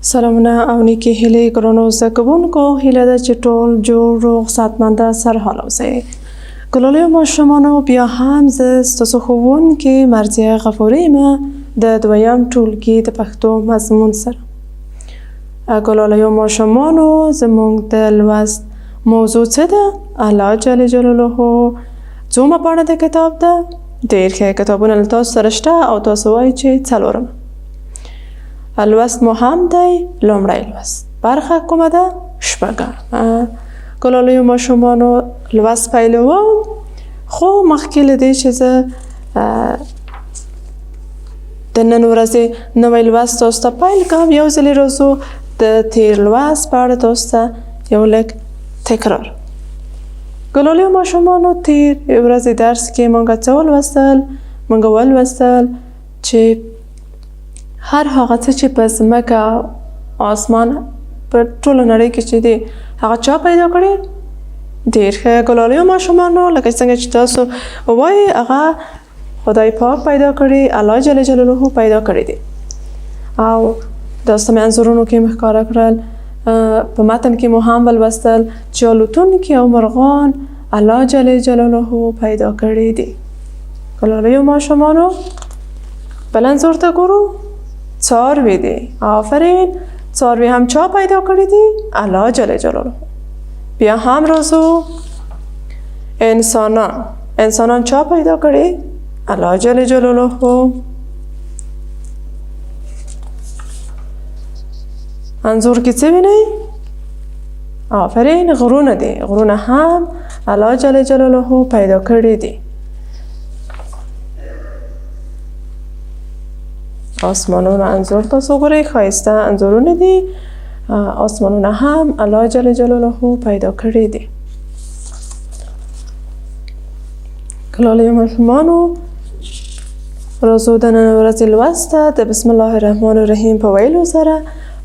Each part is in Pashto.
سلامونه او نیکی هیلې ګرانو زده کوونکو، هیله ده چې ټول جوړ روغ صحتمنده سرحال اوسئ. ګلالیو ماشومانو، بیا هم زه ستاسو ښوونکې مرضیه غفوري یم د دویم ټولګي د پښتو مضمون سره. ګلالیو ماشومانو، زموږ د لوست موضوع څه ده؟ الله جل جلاله څومره پاڼه د کتاب ده؟ ډېر ښه، کتابونه له تاسو سره شته او تاسو وایئ چې څلورمه. لوست مو هم دی لومړی لوست. برخه کومه ده؟ شپږم. ګلالیو ماشومانو، لوست پیلوم، خو مخکې له دې چې زه د نن ورځې نوی لوست تاسو ته پیل کوم، یو ځلې راځو د تیر لوست په اړه تاسو ته یو لږ تکرار. ګلالیو ماشومانو، تیر ورځې درس کې موږ څه ولوستل؟ موږ ولوستل چې هر هغه څه چې په ځمکه آسمان په ټوله نړۍ کې چې دی، هغه چا پیدا کړي؟ ډېر ښه ګلالیو ماشومانو، لکه څنګه چې تاسو وایئ، هغه خدای پاک پیدا کړي، الله جل جلاله پیدا کړي دي. او داسې مې انځورونو کې مې ښکاره کړل، په متن کې مو هم ولوستل چې الوتونکي او مرغان الله جل جلاله پیدا کړي دي. ګلالیو ماشومانو، بل انځور ته ګورو، څاروي دي. آفرین، څاروي هم چا پیدا کړي دي؟ الله جل جلاله. بیا هم راځو انسانان چا پیدا کړي؟ الله جل جلاله. انځور کې څه وینئ؟ آفرین، غرونه دي. غرونه هم الله جل جلاله پیدا کړي دي. آسمانونه انځور تاسو ګورئ، ښایسته انځورونه دي. آسمانونه هم الله جل جلاله پیدا کړي دي. ګلالیو ماشومانو، راځو د نن ورځې لوست ته د بسم الله الرحمن الرحیم په ویلو سره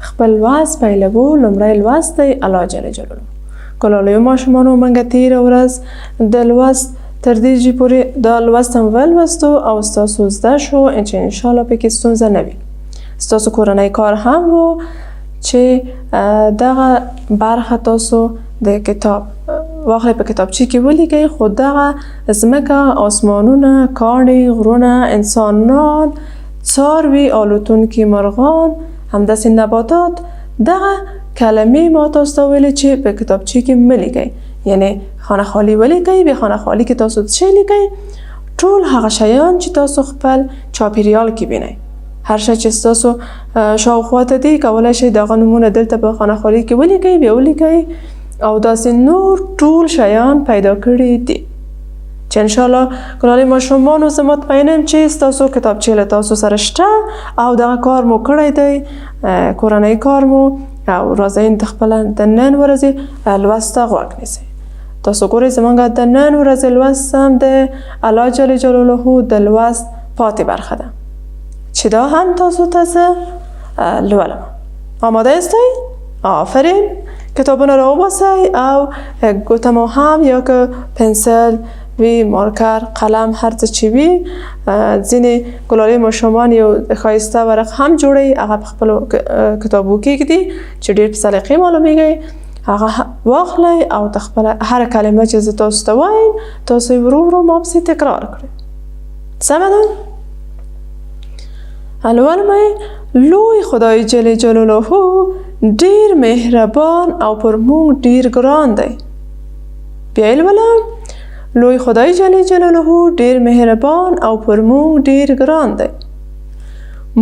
خپل لوست پیلوو. لومړی لوست دی الله جل جلاله. ګلالیو ماشومانو، موږ تېره ورځ د لوست تر دې پورې دا لوست هم ولوستو او ستاسو زده شو چې انشاءالله پکې ستونزه نه وي. ستاسو کورنی کار هم و چې دغه برخه تاسو د کتاب واخلئ، په کتابچې کې ولیکئ، خو دغه ځمکه، آسمانونه، کاڼي، غرونه، انسانان، څاروي، الوتونکي مرغان، همداسې نباتات، دغه کلمې ما تاسو ته ویلې چې په کتابچې کې مه لیکئ، یعنی خانه خالی ولیکئ. په خانه خالی کې تاسو څه لیکئ؟ ټول هغه شیان چې تاسو خپل چاپیریال کې وینئ. هر شی چې ستاسو شاوخوا ته دی، کولی شئ دغه نومونه دلته په خانه خالی کې ولیکئ، بیا ولیکئ او داسې نور ټول شیان پیدا کړي دي چې انشاءالله ګلالیو ماشومانو، زه مطمئنه یم چې ستاسو کتابچې له تاسو سره شته او دغه کار مو کړی دی، کورنی کار مو. او راځئ د خپله د نن ورځې لوست ته غوږ نیسئ. تاسو ګورئ، زموږ د نن ورځې لوست هم د الله جل جلاله د لوست پاتې برخه ده چې دا هم تاسو ته زه لولم. آماده یاستئ؟ آفرین، کتابونه را وباسئ او ګوته مو هم یا که پنسل وی، مارکر، قلم، هر څه چې وي، ځینې ګلالیو ماشومان یو ښایسته ورق هم جوړوي، هغه په خپلو کتابو کې ږدي چې ډېر په سلیقې معلومیږي. هغه واخلئ او د خپله هره کلمه چې زه تاسو ته وایم، تاسو یې ورو ورو ما پسې تکرار کړئ. سمه ده؟ لولم یې: لوی خدای جل جلاله ډېر مهربان او پر موږ ډېر ګران دی. بیا یې لولم: لوی خدای جل جلاله ډېر مهربان او پر موږ ډېر ګران دی.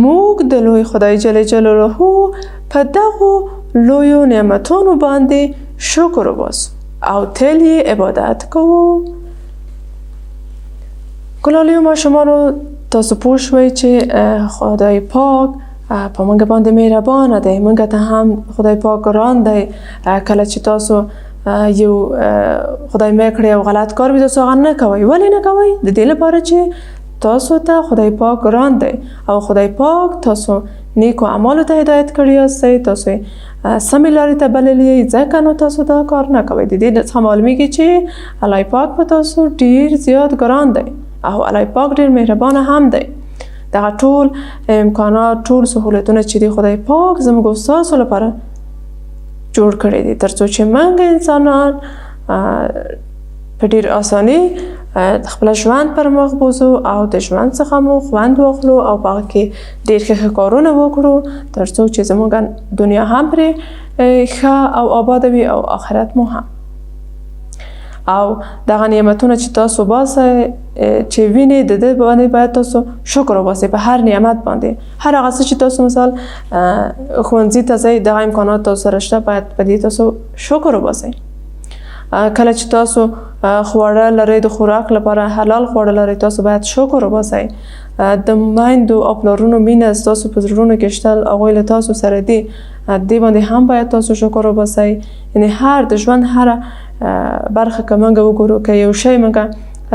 موږ د لوی خدای جل جلاله په دغو لویو نعمتونو باندې شکر وباسو او تل یې عبادت کوو. ګلالیو ماشومانو، تاسو پوه شوئ چې خدای پاک په موږ باندې مهربانه دی. موږ ته هم خدای پاک ګران دی. کله چې تاسو یو خدای مه کړی او غلط کار وي، تاسو هغه نه کوئ. ولې نه کوئ؟ د دې لپاره چې تاسو ته خدای پاک ګران دی او خدای پاک تاسو نیکو اعمالو ته هدایت کړي یاستئ، تاسو سمې لارې ته بللي یئ، ځکه نو تاسو دا کار نه کوئ. د دې څخه معلومیږي چې الله پاک په تاسو ډېر زیات ګران دی او الله پاک ډېر مهربانه هم دی. دغه ټول امکانات، ټول سهولتونه چې دی خدای پاک زموږ او ستاسو لپاره جوړ کړی دي، تر څو چې موږ انسانان په ډېر اساني خپل ژوند پر مخ بوځو او د ژوند څخه مو خوند واخلو او په هغه کې ډېر ښه کارونه وکړو، تر څو چې زموږ دنیا هم پرې ښه او آباده وي او آخرت مو هم. او دغه نعمتونه چې تاسو باسئ چې وینئ، د دې باندې باید تاسو شکر وباسئ په هر نعمت باندې. هر هغه څه چې تاسو مثال ښوونځي ته ځئ، دغه امکانات تاسو سره شته، باید په دې تاسو شکر وباسئ. کله چې تاسو خواړه لرئ، د خوراک لپاره حلال خواړه لرئ، تاسو باید شکر وباسئ. د میندو او پلارونو مینه ستاسو په زړونو کې شته، هغوی له تاسو سره دي، دې باندې هم باید تاسو شکر وباسئ. یعنې هر د ژوند هره برخه که موږ وګورو، که یو شی موږ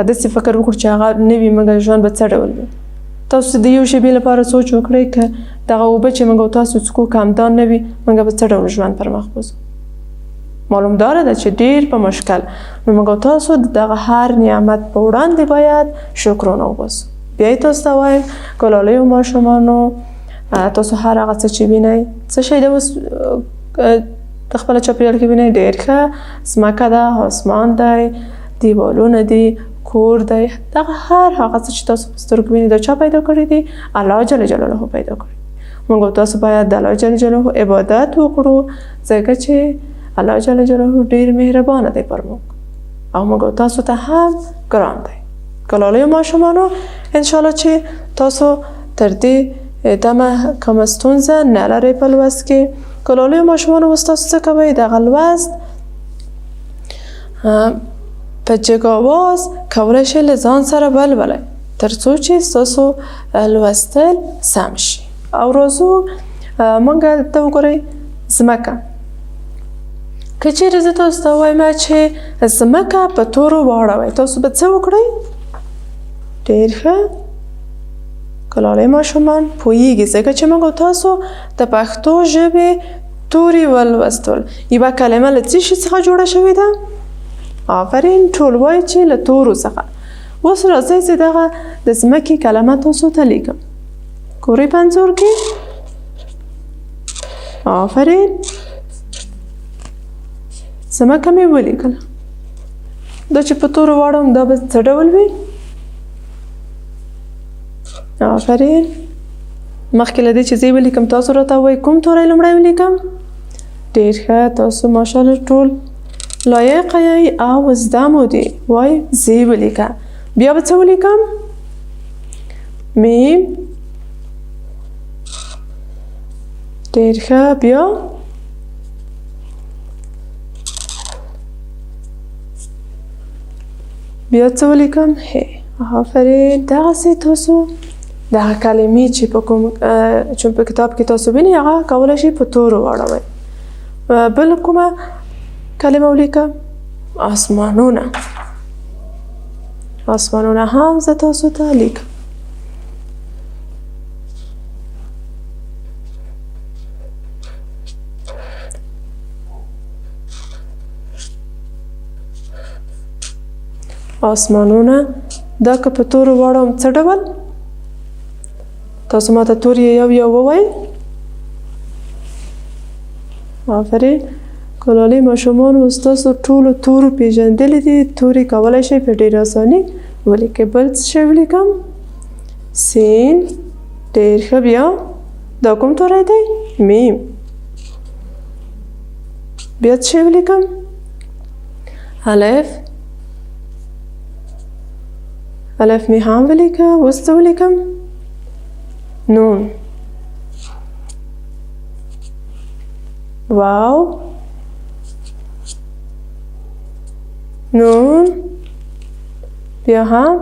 داسې فکر وکړو چې هغه نه وي، موږ ژوند به څه ډول وي. تاسو د یو شیبې لپاره سوچ وکړئ، که دغه اوبه چې موږ او تاسو څښو که همدا نه وي، موږ به څه ډول ژوند پر مخ بوځو. معلوم داره ده چې ډېر په مشکل. نو موږ او تاسو د دغه هر نعمت په وړاندې باید شکرونه وباسو. بیا یې تاسو ته وایم ګلالیو ماشومانو، تاسو هر هغه څه چې وینئ، څه شی ده اوس د خپله چاپېریال کې وینئ، ډېر ښه ځمکه ده، آسمان دی، دیوالونه دي، کور دی، دغه هر هغه څه چې تاسو په سترګو وینئ، دا چا پیدا کړي دي؟ الله جل جلاله پیدا کړي. موږ او تاسو باید د الله جل جلاله عبادت وکړو، ځکه چې الله جل جلاله ډېر مهربانه دی پر موږ او موږ او تاسو ته هم ګران دی. ګلالیو ماشومانو، انشاءالله چې تاسو تر دې دمه کومه ستونزه نه لرئ په لوست کې. ګلالیو ماشومانو، اوس تاسو څه کوئ؟ دغه لوست په جګ اواز کولی شئ له ځان سره ولولئ، تر څو چې ستاسو لوستل سم شي. او راځو موږ ته وګورئ ځمکه. که چیرې زه تاسو ته وایم چې ځمکه په تورو واړوئ، تاسو به څه وکړئ؟ ډېر ښه ګلالیو ماشومان پوهیږي، ځکه چې موږ او تاسو د پښتو ژبې توري ولوستل. یوه کلمه له څه شي څخه جوړه شوې ده؟ آفرین، ټول وایي چې له تورو څخه. اوس راځئ چې دغه د ځمکې کلمه تاسو ته لیکم. ګورئ په انځور کې، آفرین، ځمکه مې ولیکله. دا چې په تورو واړوم دا به څه ډول وي؟ آفرین. مخکې له دې چې زه ولیکم، تاسو راته وایئ کوم توری لومړی ولیکم؟ ډېر ښه، تاسو ماشاءالله ټول لایق یئ او زده مو دي. وایئ زه ولیکه. بیا به څه ولیکم؟ میم. ډېر ښه. بیا څه ولیکم؟ هی. آفرین. دغسې تاسو دغه کلمې چې په کتاب کې تاسو وینئ، هغه کولی شئ په تورو واړوئ. بل کومه کلمه ولیکم؟ آسمانونه. آسمانونه هم زه تاسو ته لیکم. آسمانونه دا که په تورو واړوم څه ډول؟ تاسو ماته توري یو یو ووایئ. آفرین. ګلالیو ماشومانو، ستاسو ټولو تورو پیژندلي دي، توري کولی شئ په ډېره اساني ولیکئ. بل څه شی ولیکم؟ سین. ډېر ښه. بیا دا کوم توری دی؟ میم. بیا څه شی ولیکم؟ الف. الف مې هم ولیکه. اوس څه ولیکم؟ نون. واو. نون. بیا هم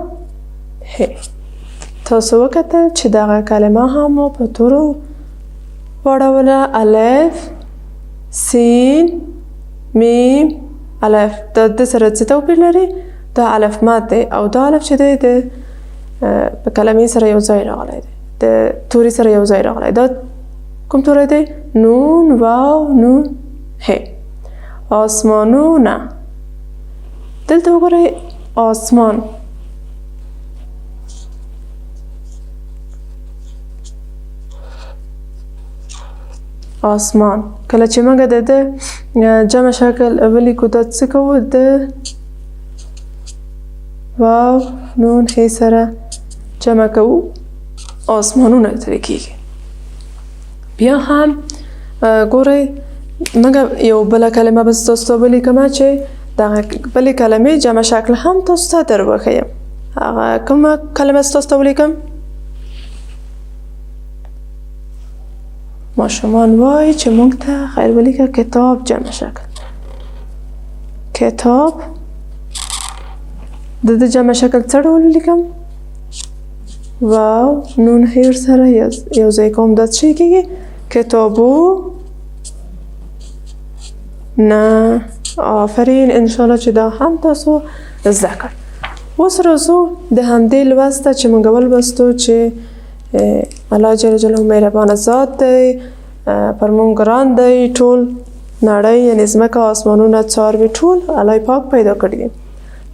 هی. تاسو وکتل چې دغه کلمه هم مو په تورو واړوله. الف، سین، میم، الف. دا د سره څه توپیر لري؟ دا الف مات دی او دا الف چې دی د په کلمې سره یو ځای راغلی دی، د توري سره یو ځای راغلی. دا کوم توری دی؟ نون. واو. نون. هی. آسمانونه. دلته وګورئ آسمان. آسمان. کله چې موږ د جمع شکل ولیکو دا څه کوو؟ د واو نون هی سره جمع کوو آسمانونه ترې کېږي. بیا هم ګورئ موږ یو بله کلمه به تاسو ته ولیکمه چې دغه بلې کلمې جمع شکل هم تاسو ته در وښیم. هغه کومه کلمه تاسو ته ولیکم؟ ماشومان وایي چې موږ ته خیر ولیکه کتاب جمع شکل. کتاب د جمع شکل څه ډول ولیکم؟ واو نون هیر سره یو ځای کوم دا څه کېږي؟ کتابو نه. آفرین، انشاءالله چې دا هم تاسو زده کړ. اوس راځو د همدې لوست ته چې موږ ولوستو چې الله جل جلاله مهربانه ذات دی، پر موږ ګران دی، ټول نړۍ یعنې ځمکه آسمانونه څاروي ټول الله پاک پیدا کړي دي.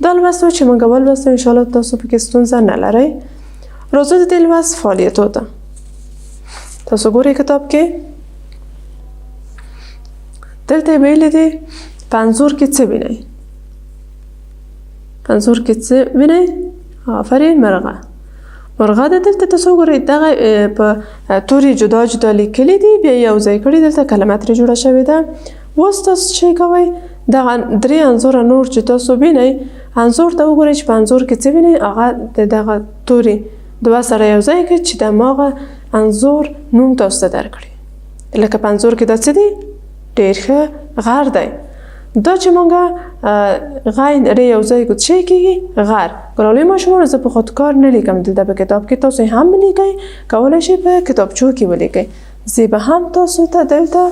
دا لوست چې موږ ولوستو انشاءالله تاسو پکې ستونزه نه لرئ. راځو د دې لوست فعالیتو ته. تاسو ګورئ کتاب کې دلته یې ویلي دي په انځور کې څه وینئ؟ په انځور کې څه وینئ؟ آفرین، مرغه. مرغه د دلته تاسو ګورئ دغه په توري جدا جدا لیکلي دي، بیا یو ځای کړي، دلته کلمه ترې جوړه شوې ده. اوس تاسو څه کوئ؟ دغه درې انځوره نور چې تاسو وینئ انځور ته وګورئ چې په انځور کې څه وینئ، هغه د دغه توري دوه سره یو ځای کړئ چې د هماغه انځور نوم تاسو ته درکړي. لکه په انځور کې دا څه دی؟ ډېر ښه، غر دی. دا چې موږ غین ری یو ځای کو څه کېږي؟ غر. ګرانو ماشومانو زه په خود کار نه لیکم، دلته په کتاب کې تاسو هم ولیکئ، کولی شئ په کتابچو کې ولیکئ. زه به هم تاسو ته دلته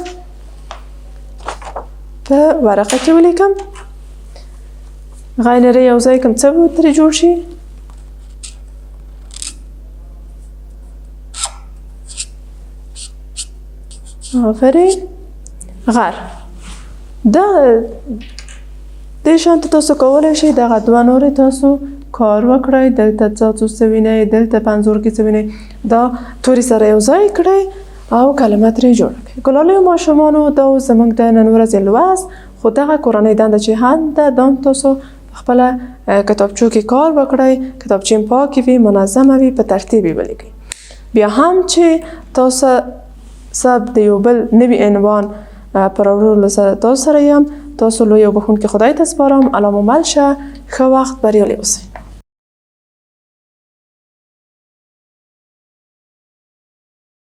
په ورقه کې ولیکم. غین ری یو ځای کوم څه به ترې جوړ شي؟ آفرین، غر. دا دې شان تاسو کولی شئ دغه دوه نورې تاسو کار وکړئ. دلته تاسو څه وینئ، دلته په انځور کې څه وینئ، دا توري سره یو ځای کړئ او کلمه ترې جوړه کړئ. ګلالو ماشومانو دا اوس زموږ د نن ورځې لوست، خو دغه کورنۍ دنده چې هم ده دا تاسو خپله کتابچو کې کار وکړئ، کتابچې پاکې وي، منظمه وي، په ترتیب یې ولیکئ. بیا هم چې تاسو سب د یو بل نوي عنوان پر اورولو سره تاسو سره یم. تاسو لوی او بخښونکي خدای ته سپارم. الله مو مل شه. ښه وخت، بریالي اوسئ.